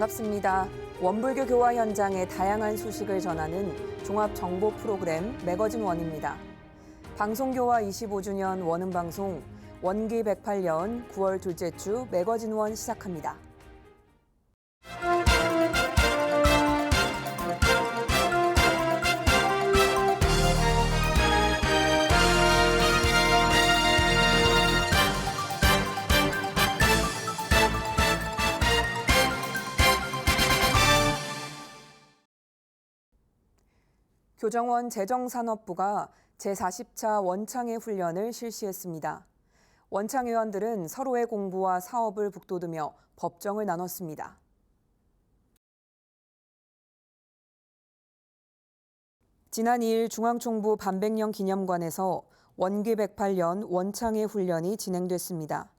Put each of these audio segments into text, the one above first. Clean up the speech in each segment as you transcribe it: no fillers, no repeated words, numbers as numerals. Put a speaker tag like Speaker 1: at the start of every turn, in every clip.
Speaker 1: 반갑습니다. 원불교 교화 현장의 다양한 소식을 전하는 종합 정보 프로그램 매거진 원입니다. 방송교화 25주년 원음방송 원기 108년 9월 둘째 주 매거진 원 시작합니다. 교정원 재정산업부가 제40차 원창회 훈련을 실시했습니다. 원창회원들은 서로의 공부와 사업을 북돋으며 법정을 나눴습니다. 지난 2일 중앙총부 반백년 기념관에서 원기 108년 원창회 훈련이 진행됐습니다.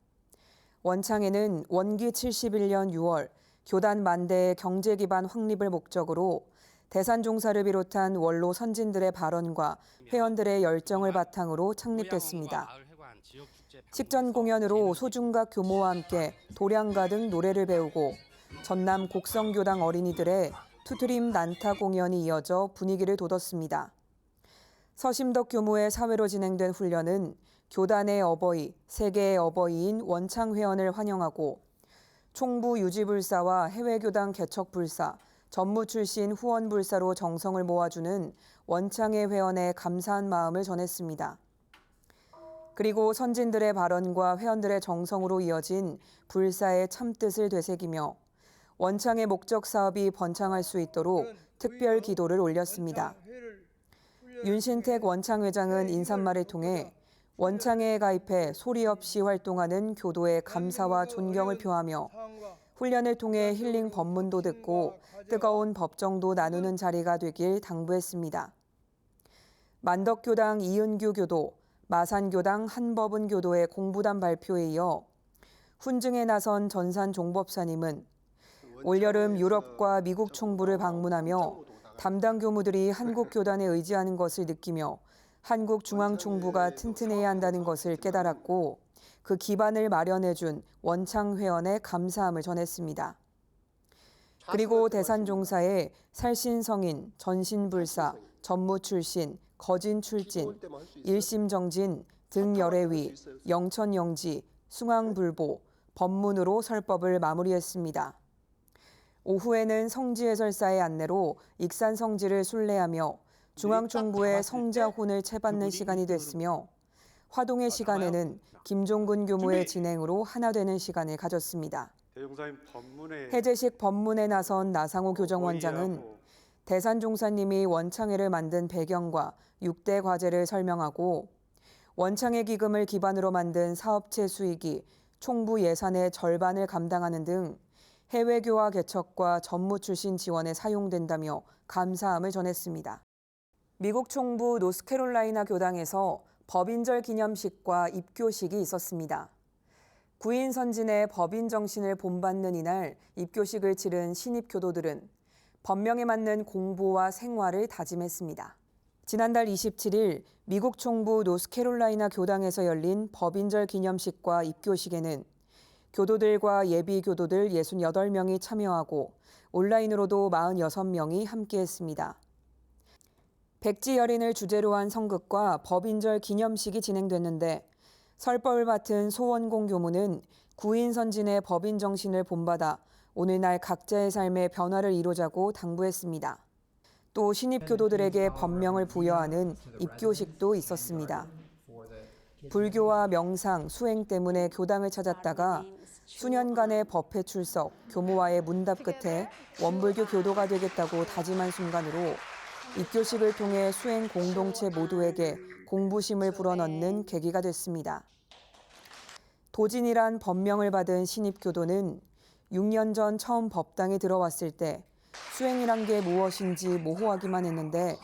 Speaker 1: 원창회는 원기 71년 6월 교단 만대의 경제 기반 확립을 목적으로 대산종사를 비롯한 원로 선진들의 발언과 회원들의 열정을 바탕으로 창립됐습니다. 식전 공연으로 소중각 교모와 함께 도량가 등 노래를 배우고 전남 곡성교당 어린이들의 투트림 난타 공연이 이어져 분위기를 돋웠습니다. 서심덕 교모의 사회로 진행된 훈련은 교단의 어버이, 세계의 어버이인 원창회원을 환영하고 총부 유지불사와 해외교당 개척불사, 전무 출신 후원불사로 정성을 모아주는 원창회 회원의 감사한 마음을 전했습니다. 그리고 선진들의 발언과 회원들의 정성으로 이어진 불사의 참뜻을 되새기며 원창회 목적 사업이 번창할 수 있도록 특별 기도를 올렸습니다. 윤신택 원창회장은 인사말을 통해 원창회에 가입해 소리 없이 활동하는 교도의 감사와 존경을 표하며 훈련을 통해 힐링 법문도 듣고 뜨거운 법정도 나누는 자리가 되길 당부했습니다. 만덕교당 이은규 교도, 마산교당 한법은 교도의 공부단 발표에 이어 훈증에 나선 전산 종법사님은 올여름 유럽과 미국 총부를 방문하며 담당 교무들이 한국 교단에 의지하는 것을 느끼며 한국 중앙총부가 튼튼해야 한다는 것을 깨달았고 그 기반을 마련해준 원창회원에 감사함을 전했습니다. 그리고 대산종사의 살신성인, 전신불사, 전무 출신, 거진 출진, 일심정진, 등열애위, 영천영지, 숭앙불보, 법문으로 설법을 마무리했습니다. 오후에는 성지해설사의 안내로 익산성지를 순례하며 중앙총부의 성자혼을 채받는 시간이 됐으며 화동의 시간에는 김종근 교무의 진행으로 하나 되는 시간을 가졌습니다. 해제식 법문에 나선 나상호 교정원장은 대산종사님이 원창회를 만든 배경과 6대 과제를 설명하고 원창회 기금을 기반으로 만든 사업체 수익이 총부 예산의 절반을 감당하는 등 해외교화 개척과 전무 출신 지원에 사용된다며 감사함을 전했습니다. 미국 총부 노스캐롤라이나 교당에서 법인절 기념식과 입교식이 있었습니다. 구인 선진의 법인 정신을 본받는 이날 입교식을 치른 신입 교도들은 법명에 맞는 공부와 생활을 다짐했습니다. 지난달 27일 미국 총부 노스캐롤라이나 교당에서 열린 법인절 기념식과 입교식에는 교도들과 예비 교도들 68명이 참여하고 온라인으로도 46명이 함께했습니다. 백지열인을 주제로 한 성극과 법인절 기념식이 진행됐는데 설법을 맡은 소원공 교무는 구인 선진의 법인 정신을 본받아 오늘날 각자의 삶의 변화를 이루자고 당부했습니다. 또 신입 교도들에게 법명을 부여하는 입교식도 있었습니다. 불교와 명상, 수행 때문에 교당을 찾았다가 수년간의 법회 출석, 교무와의 문답 끝에 원불교 교도가 되겠다고 다짐한 순간으로 입교식을 통해 수행 공동체 모두에게 공부심을 불어넣는 계기가 됐습니다. 도진이란 법명을 받은 신입 교도는 6년 전 처음 법당에 들어왔을 때 수행이란 게 무엇인지 모호하기만 했는데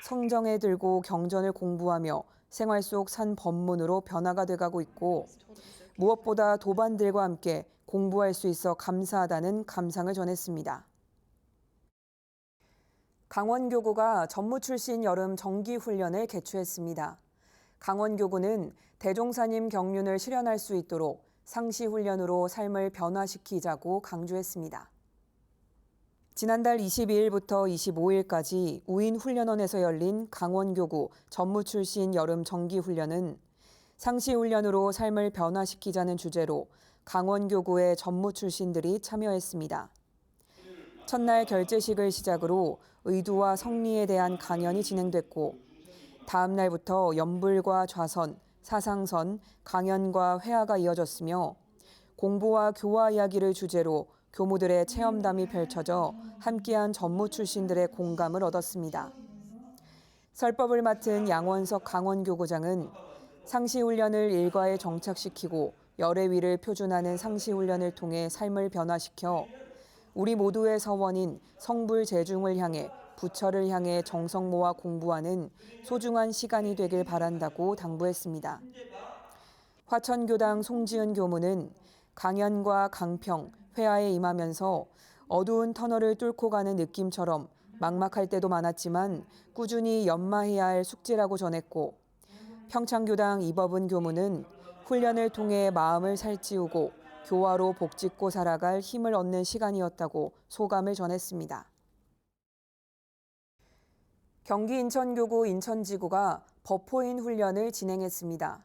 Speaker 1: 성정에 들고 경전을 공부하며 생활 속 산 법문으로 변화가 돼가고 있고 무엇보다 도반들과 함께 공부할 수 있어 감사하다는 감상을 전했습니다. 강원교구가 전무 출신 여름 정기훈련을 개최했습니다. 강원교구는 대종사님 경륜을 실현할 수 있도록 상시훈련으로 삶을 변화시키자고 강조했습니다. 지난달 22일부터 25일까지 우인훈련원에서 열린 강원교구 전무 출신 여름 정기훈련은 상시훈련으로 삶을 변화시키자는 주제로 강원교구의 전무 출신들이 참여했습니다. 첫날 결제식을 시작으로 의두와 성리에 대한 강연이 진행됐고 다음 날부터 연불과 좌선, 사상선, 강연과 회화가 이어졌으며 공부와 교화 이야기를 주제로 교무들의 체험담이 펼쳐져 함께한 전무 출신들의 공감을 얻었습니다. 설법을 맡은 양원석 강원교구장은 상시훈련을 일과에 정착시키고 열의 위를 표준하는 상시훈련을 통해 삶을 변화시켜 우리 모두의 서원인 성불재중을 향해 부처를 향해 정성 모아 공부하는 소중한 시간이 되길 바란다고 당부했습니다. 화천교당 송지은 교무는 강연과 강평, 회화에 임하면서 어두운 터널을 뚫고 가는 느낌처럼 막막할 때도 많았지만 꾸준히 연마해야 할 숙제라고 전했고 평창교당 이법은 교무는 훈련을 통해 마음을 살찌우고 교화로 복짓고 살아갈 힘을 얻는 시간이었다고 소감을 전했습니다. 경기 인천교구 인천지구가 법호인 훈련을 진행했습니다.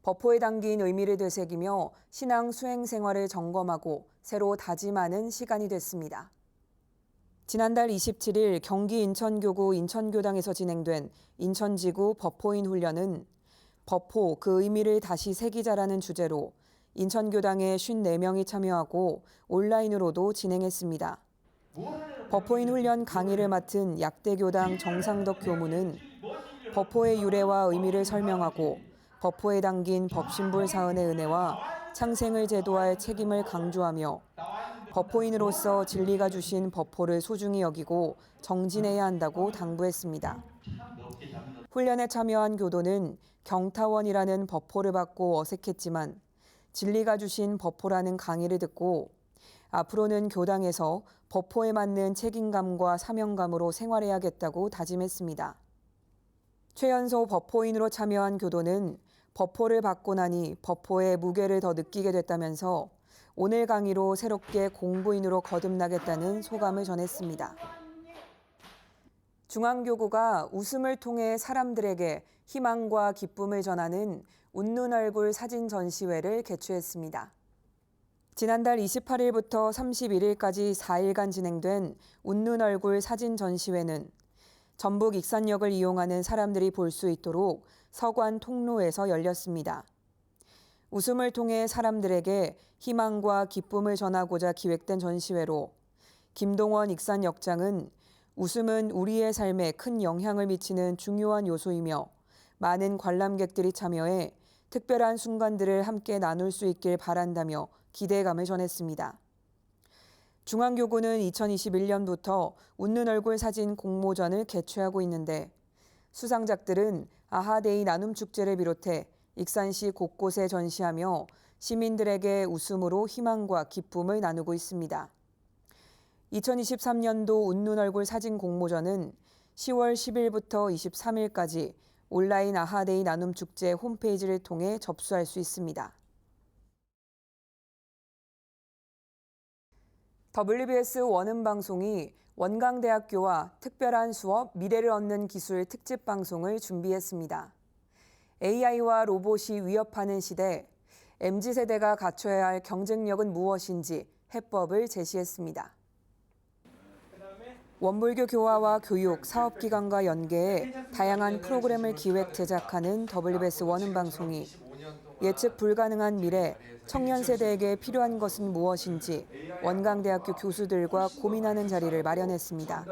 Speaker 1: 법호에 담긴 의미를 되새기며 신앙 수행 생활을 점검하고 새로 다짐하는 시간이 됐습니다. 지난달 27일 경기 인천교구 인천교당에서 진행된 인천지구 법호인 훈련은 법호 그 의미를 다시 새기자라는 주제로 인천교당의 54명이 참여하고 온라인으로도 진행했습니다. 법호인 훈련 강의를 맡은 약대교당 정상덕 교무는 법호의 유래와 의미를 설명하고 법호에 담긴 법신불 사은의 은혜와 창생을 제도할 책임을 강조하며 법호인으로서 진리가 주신 법호를 소중히 여기고 정진해야 한다고 당부했습니다. 훈련에 참여한 교도는 경타원이라는 법호를 받고 어색했지만 진리가 주신 법호라는 강의를 듣고 앞으로는 교당에서 법호에 맞는 책임감과 사명감으로 생활해야겠다고 다짐했습니다. 최연소 법호인으로 참여한 교도는 법호를 받고 나니 법호의 무게를 더 느끼게 됐다면서 오늘 강의로 새롭게 공부인으로 거듭나겠다는 소감을 전했습니다. 중앙교구가 웃음을 통해 사람들에게 희망과 기쁨을 전하는 웃는 얼굴 사진 전시회를 개최했습니다. 지난달 28일부터 31일까지 4일간 진행된 웃는 얼굴 사진 전시회는 전북 익산역을 이용하는 사람들이 볼 수 있도록 서관 통로에서 열렸습니다. 웃음을 통해 사람들에게 희망과 기쁨을 전하고자 기획된 전시회로 김동원 익산역장은 웃음은 우리의 삶에 큰 영향을 미치는 중요한 요소이며 많은 관람객들이 참여해 특별한 순간들을 함께 나눌 수 있길 바란다며 기대감을 전했습니다. 중앙교구는 2021년부터 웃는 얼굴 사진 공모전을 개최하고 있는데 수상작들은 아하데이 나눔축제를 비롯해 익산시 곳곳에 전시하며 시민들에게 웃음으로 희망과 기쁨을 나누고 있습니다. 2023년도 웃는 얼굴 사진 공모전은 10월 10일부터 23일까지 온라인 아하데이 나눔축제 홈페이지를 통해 접수할 수 있습니다. WBS 원음방송이 원광대학교와 특별한 수업 미래를 얻는 기술 특집 방송을 준비했습니다. AI와 로봇이 위협하는 시대, MZ세대가 갖춰야 할 경쟁력은 무엇인지 해법을 제시했습니다. 원불교 교화와 교육, 사업기관과 연계해 다양한 프로그램을 기획 제작하는 WBS 원음방송이 예측 불가능한 미래, 청년 세대에게 필요한 것은 무엇인지 원광대학교 교수들과 고민하는 자리를 마련했습니다.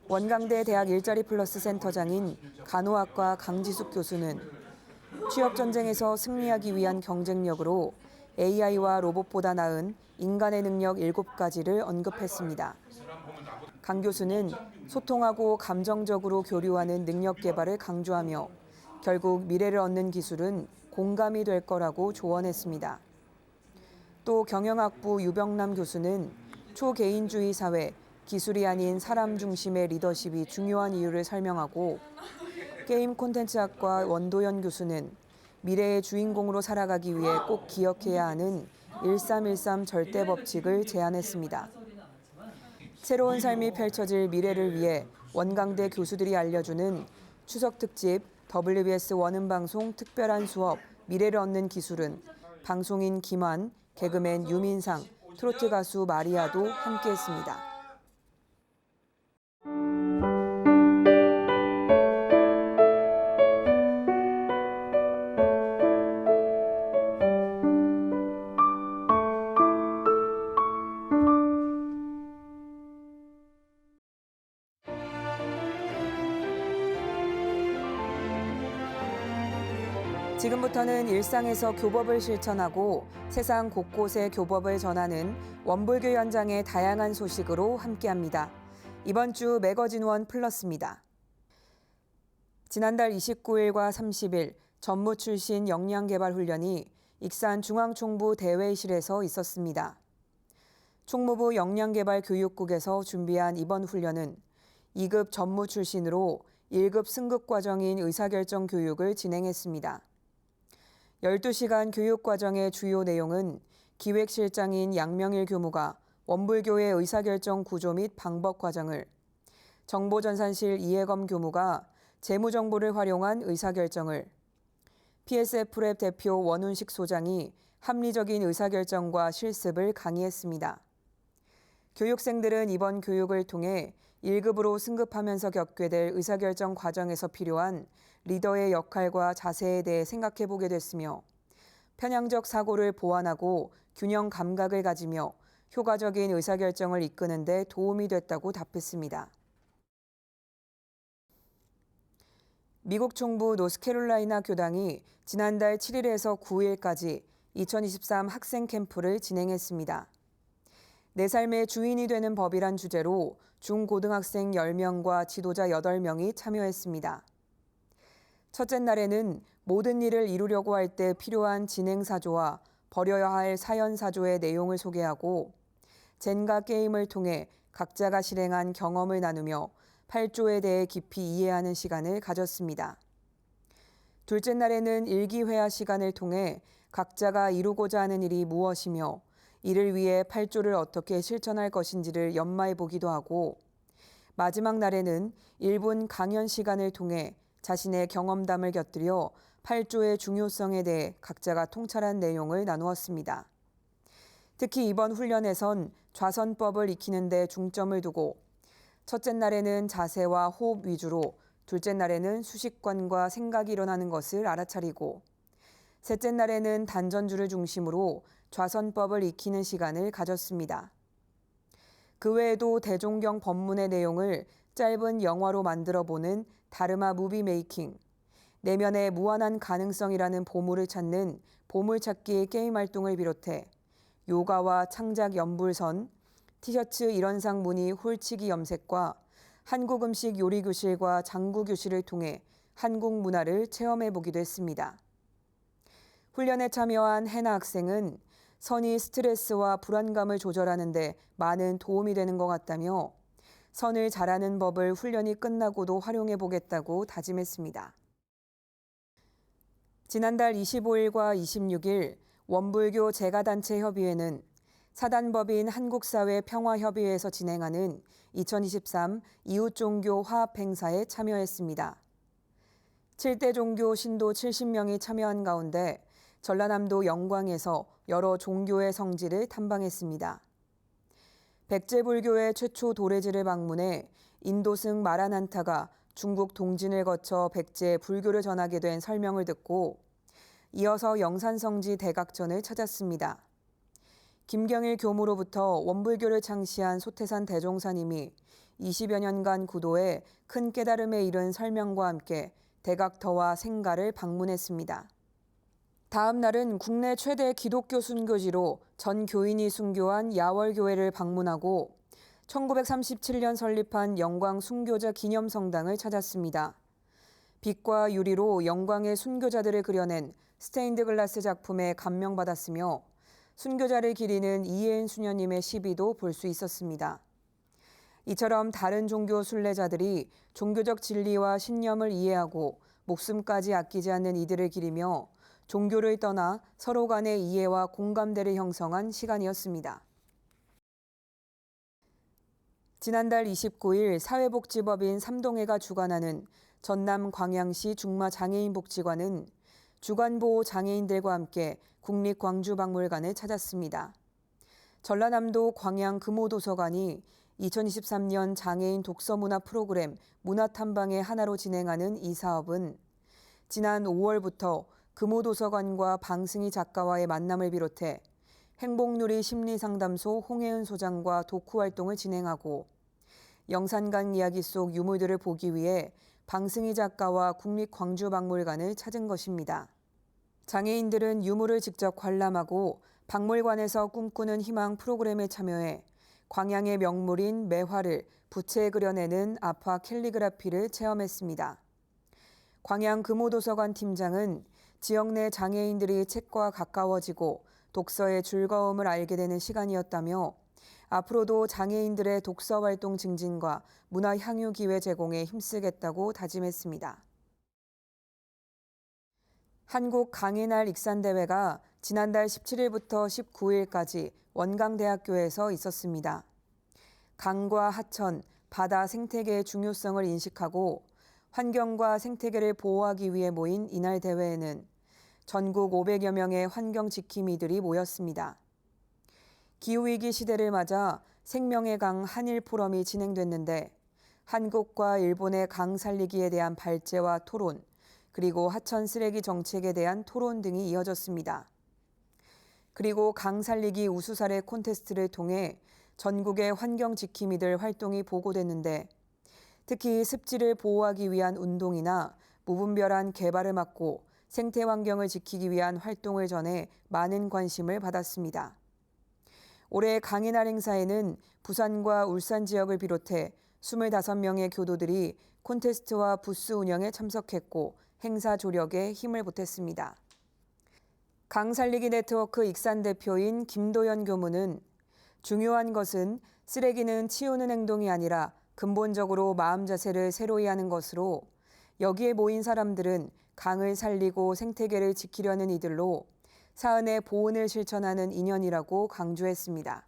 Speaker 1: 원광대 대학 일자리 플러스 센터장인 간호학과 강지숙 교수는 취업 전쟁에서 승리하기 위한 경쟁력으로 AI와 로봇보다 나은 인간의 능력 7가지를 언급했습니다. 강 교수는 소통하고 감정적으로 교류하는 능력 개발을 강조하며 결국 미래를 얻는 기술은 공감이 될 거라고 조언했습니다. 또 경영학부 유병남 교수는 초개인주의 사회, 기술이 아닌 사람 중심의 리더십이 중요한 이유를 설명하고 게임 콘텐츠학과 원도연 교수는 미래의 주인공으로 살아가기 위해 꼭 기억해야 하는 1313 절대 법칙을 제안했습니다. 새로운 삶이 펼쳐질 미래를 위해 원광대 교수들이 알려주는 추석 특집 WBS 원음방송 특별한 수업 미래를 얻는 기술은 방송인 김환, 개그맨 유민상, 트로트 가수 마리아도 함께했습니다. 지금부터는 일상에서 교법을 실천하고 세상 곳곳의 교법을 전하는 원불교 현장의 다양한 소식으로 함께합니다. 이번 주 매거진원 플러스입니다. 지난달 29일과 30일 전무 출신 역량개발훈련이 익산 중앙총부 대회실에서 있었습니다. 총무부 역량개발교육국에서 준비한 이번 훈련은 2급 전무 출신으로 1급 승급 과정인 의사결정 교육을 진행했습니다. 12시간 교육 과정의 주요 내용은 기획실장인 양명일 교무가 원불교의 의사결정 구조 및 방법 과정을, 정보전산실 이해검 교무가 재무정보를 활용한 의사결정을, PSF랩 대표 원운식 소장이 합리적인 의사결정과 실습을 강의했습니다. 교육생들은 이번 교육을 통해 1급으로 승급하면서 겪게 될 의사결정 과정에서 필요한 리더의 역할과 자세에 대해 생각해보게 됐으며 편향적 사고를 보완하고 균형 감각을 가지며 효과적인 의사결정을 이끄는 데 도움이 됐다고 답했습니다. 미국 총부 노스캐롤라이나 교당이 지난달 7일에서 9일까지 2023 학생 캠프를 진행했습니다. 내 삶의 주인이 되는 법이란 주제로 중고등학생 10명과 지도자 8명이 참여했습니다. 첫째 날에는 모든 일을 이루려고 할 때 필요한 진행사조와 버려야 할 사연사조의 내용을 소개하고 젠가 게임을 통해 각자가 실행한 경험을 나누며 8조에 대해 깊이 이해하는 시간을 가졌습니다. 둘째 날에는 일기회화 시간을 통해 각자가 이루고자 하는 일이 무엇이며 이를 위해 8조를 어떻게 실천할 것인지를 연마해 보기도 하고 마지막 날에는 1분 강연 시간을 통해 자신의 경험담을 곁들여 8조의 중요성에 대해 각자가 통찰한 내용을 나누었습니다. 특히 이번 훈련에선 좌선법을 익히는 데 중점을 두고 첫째 날에는 자세와 호흡 위주로 둘째 날에는 수식관과 생각이 일어나는 것을 알아차리고 셋째 날에는 단전주를 중심으로 좌선법을 익히는 시간을 가졌습니다. 그 외에도 대종경 법문의 내용을 짧은 영화로 만들어 보는 다르마 무비 메이킹, 내면의 무한한 가능성이라는 보물을 찾는 보물찾기 게임 활동을 비롯해 요가와 창작 연불선, 티셔츠 일원상 무늬 홀치기 염색과 한국 음식 요리 교실과 장구 교실을 통해 한국 문화를 체험해 보기도 했습니다. 훈련에 참여한 해나 학생은 선이 스트레스와 불안감을 조절하는 데 많은 도움이 되는 것 같다며 선을 잘하는 법을 훈련이 끝나고도 활용해 보겠다고 다짐했습니다. 지난달 25일과 26일 원불교 재가단체협의회는 사단법인 한국사회평화협의회에서 진행하는 2023 이웃종교 화합행사에 참여했습니다. 7대 종교 신도 70명이 참여한 가운데 전라남도 영광에서 여러 종교의 성지를 탐방했습니다. 백제불교의 최초 도래지를 방문해 인도승 마라난타가 중국 동진을 거쳐 백제 불교를 전하게 된 설명을 듣고 이어서 영산성지 대각전을 찾았습니다. 김경일 교무로부터 원불교를 창시한 소태산 대종사님이 20여 년간 구도에 큰 깨달음에 이른 설명과 함께 대각터와 생가를 방문했습니다. 다음 날은 국내 최대 기독교 순교지로 전 교인이 순교한 야월교회를 방문하고 1937년 설립한 영광 순교자 기념성당을 찾았습니다. 빛과 유리로 영광의 순교자들을 그려낸 스테인드 글라스 작품에 감명받았으며 순교자를 기리는 이혜은 수녀님의 시비도 볼 수 있었습니다. 이처럼 다른 종교 순례자들이 종교적 진리와 신념을 이해하고 목숨까지 아끼지 않는 이들을 기리며 종교를 떠나 서로 간의 이해와 공감대를 형성한 시간이었습니다. 지난달 29일 사회복지법인 삼동회가 주관하는 전남 광양시 중마장애인복지관은 주관보호 장애인들과 함께 국립광주박물관을 찾았습니다. 전라남도 광양 금호도서관이 2023년 장애인 독서문화 프로그램 문화탐방의 하나로 진행하는 이 사업은 지난 5월부터 금호도서관과 방승희 작가와의 만남을 비롯해 행복누리 심리상담소 홍혜은 소장과 독후 활동을 진행하고 영산강 이야기 속 유물들을 보기 위해 방승희 작가와 국립광주박물관을 찾은 것입니다. 장애인들은 유물을 직접 관람하고 박물관에서 꿈꾸는 희망 프로그램에 참여해 광양의 명물인 매화를 부채에 그려내는 아파 캘리그라피를 체험했습니다. 광양 금호도서관 팀장은 지역 내 장애인들이 책과 가까워지고 독서의 즐거움을 알게 되는 시간이었다며 앞으로도 장애인들의 독서 활동 증진과 문화 향유 기회 제공에 힘쓰겠다고 다짐했습니다. 한국 강의날 익산대회가 지난달 17일부터 19일까지 원광대학교에서 있었습니다. 강과 하천, 바다 생태계의 중요성을 인식하고 환경과 생태계를 보호하기 위해 모인 이날 대회에는 전국 500여 명의 환경 지킴이들이 모였습니다. 기후위기 시대를 맞아 생명의 강 한일 포럼이 진행됐는데 한국과 일본의 강 살리기에 대한 발제와 토론, 그리고 하천 쓰레기 정책에 대한 토론 등이 이어졌습니다. 그리고 강 살리기 우수사례 콘테스트를 통해 전국의 환경 지킴이들 활동이 보고됐는데 특히 습지를 보호하기 위한 운동이나 무분별한 개발을 막고 생태 환경을 지키기 위한 활동을 전해 많은 관심을 받았습니다. 올해 강의날 행사에는 부산과 울산 지역을 비롯해 25명의 교도들이 콘테스트와 부스 운영에 참석했고 행사 조력에 힘을 보탰습니다. 강 살리기 네트워크 익산 대표인 김도연 교무는 중요한 것은 쓰레기는 치우는 행동이 아니라 근본적으로 마음 자세를 새로이 하는 것으로 여기에 모인 사람들은 강을 살리고 생태계를 지키려는 이들로 사은의 보온을 실천하는 인연이라고 강조했습니다.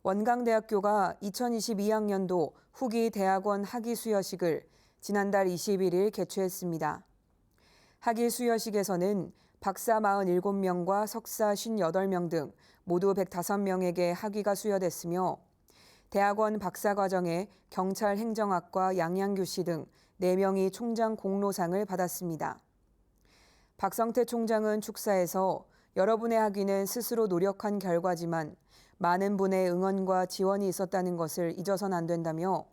Speaker 1: 원광대학교가 2022학년도 후기 대학원 학위 수여식을 지난달 21일 개최했습니다. 학위 수여식에서는 박사 47명과 석사 58명 등 모두 105명에게 학위가 수여됐으며 대학원 박사과정에 경찰 행정학과 양양교시 등 4명이 총장 공로상을 받았습니다. 박성태 총장은 축사에서 여러분의 학위는 스스로 노력한 결과지만 많은 분의 응원과 지원이 있었다는 것을 잊어선 안 된다며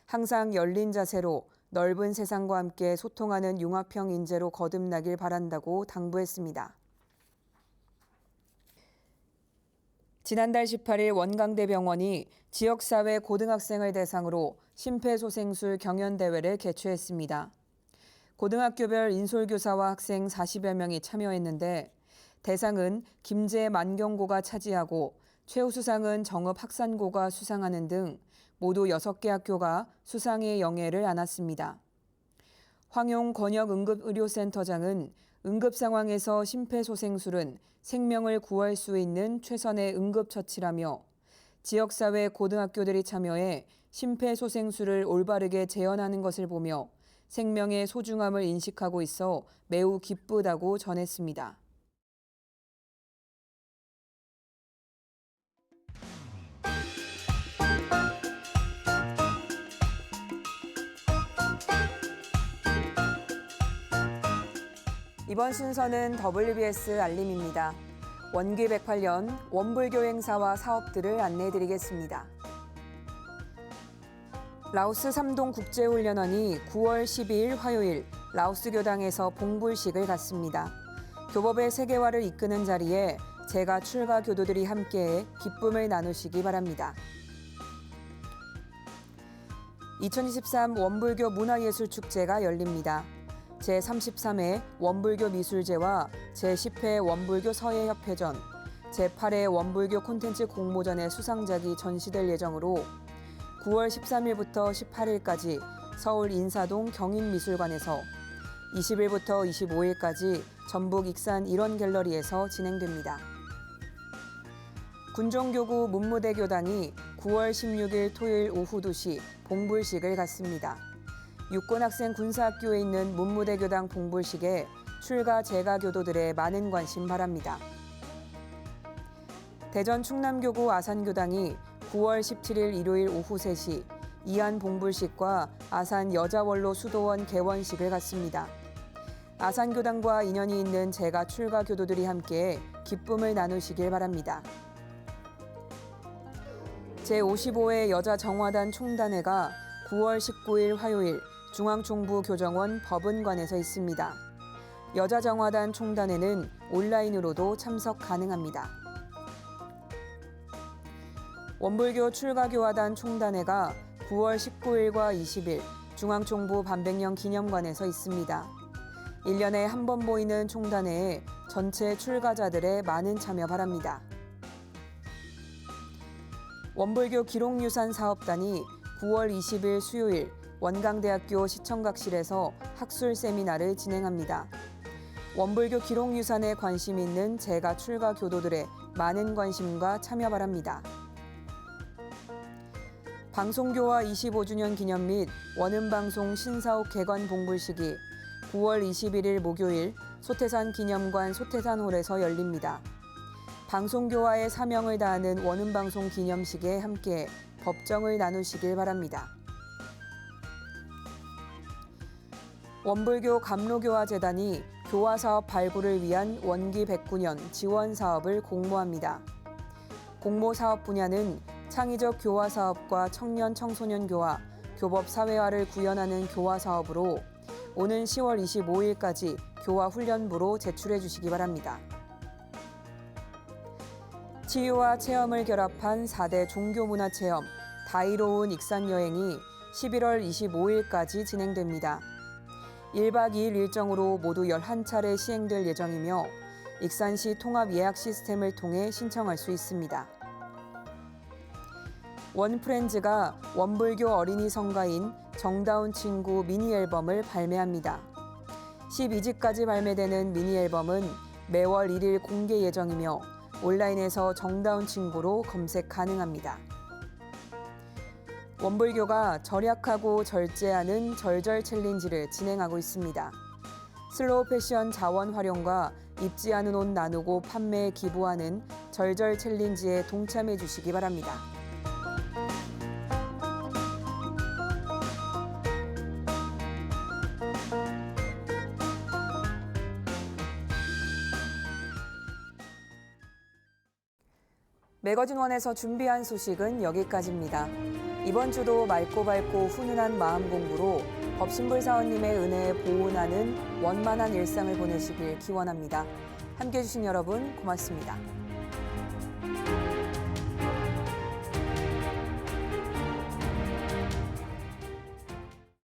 Speaker 1: 항상 열린 자세로 넓은 세상과 함께 소통하는 융합형 인재로 거듭나길 바란다고 당부했습니다. 지난달 18일 원광대병원이 지역사회 고등학생을 대상으로 심폐소생술 경연대회를 개최했습니다. 고등학교별 인솔교사와 학생 40여 명이 참여했는데 대상은 김제 만경고가 차지하고 최우수상은 정읍학산고가 수상하는 등 모두 6개 학교가 수상의 영예를 안았습니다. 황용 권역응급의료센터장은 응급 상황에서 심폐소생술은 생명을 구할 수 있는 최선의 응급처치라며 지역사회 고등학교들이 참여해 심폐소생술을 올바르게 재현하는 것을 보며 생명의 소중함을 인식하고 있어 매우 기쁘다고 전했습니다. 이번 순서는 WBS 알림입니다. 원기 108년 원불교 행사와 사업들을 안내해드리겠습니다. 라오스 삼동 국제훈련원이 9월 12일 화요일 라오스 교당에서 봉불식을 갖습니다. 교법의 세계화를 이끄는 자리에 제가 출가 교도들이 함께해 기쁨을 나누시기 바랍니다. 2023 원불교 문화예술축제가 열립니다. 제33회 원불교 미술제와 제10회 원불교 서예협회전, 제8회 원불교 콘텐츠 공모전의 수상작이 전시될 예정으로 9월 13일부터 18일까지 서울 인사동 경인미술관에서 20일부터 25일까지 전북 익산 일원갤러리에서 진행됩니다. 군종교구 문무대교당이 9월 16일 토요일 오후 2시 봉불식을 갖습니다. 육군학생 군사학교에 있는 문무대교당 봉불식에 출가 재가 교도들의 많은 관심 바랍니다. 대전 충남교구 아산교당이 9월 17일 일요일 오후 3시 이안 봉불식과 아산 여자원로 수도원 개원식을 갖습니다. 아산교당과 인연이 있는 재가 출가 교도들이 함께 기쁨을 나누시길 바랍니다. 제55회 여자정화단 총단회가 9월 19일 화요일 중앙총부 교정원 법은관에서 있습니다. 여자정화단 총단회는 온라인으로도 참석 가능합니다. 원불교 출가교화단 총단회가 9월 19일과 20일 중앙총부 반백년 기념관에서 있습니다. 1년에 한 번 모이는 총단회에 전체 출가자들의 많은 참여 바랍니다. 원불교 기록유산 사업단이 9월 20일 수요일 원광대학교 시청각실에서 학술 세미나를 진행합니다. 원불교 기록유산에 관심 있는 재가 출가 교도들의 많은 관심과 참여 바랍니다. 방송교화 25주년 기념 및 원음방송 신사옥 개관 봉불식이 9월 21일 목요일 소태산 기념관 소태산홀에서 열립니다. 방송교화의 사명을 다하는 원음방송 기념식에 함께 법정을 나누시길 바랍니다. 원불교 감로교화재단이 교화사업 발굴을 위한 원기 109년 지원 사업을 공모합니다. 공모 사업 분야는 창의적 교화 사업과 청년 청소년 교화, 교법 사회화를 구현하는 교화 사업으로 오는 10월 25일까지 교화 훈련부로 제출해 주시기 바랍니다. 치유와 체험을 결합한 4대 종교문화체험 다이로운 익산여행이 11월 25일까지 진행됩니다. 1박 2일 일정으로 모두 11차례 시행될 예정이며 익산시 통합 예약 시스템을 통해 신청할 수 있습니다. 원프렌즈가 원불교 어린이 성가인 정다운 친구 미니 앨범을 발매합니다. 12집까지 발매되는 미니 앨범은 매월 1일 공개 예정이며 온라인에서 정다운 친구로 검색 가능합니다. 원불교가 절약하고 절제하는 절절 챌린지를 진행하고 있습니다. 슬로우 패션 자원 활용과 입지 않은 옷 나누고 판매에 기부하는 절절 챌린지에 동참해 주시기 바랍니다. 매거진원에서 준비한 소식은 여기까지입니다. 이번 주도 맑고 밝고 훈훈한 마음 공부로 법신불사원님의 은혜에 보은하는 원만한 일상을 보내시길 기원합니다. 함께해 주신 여러분 고맙습니다.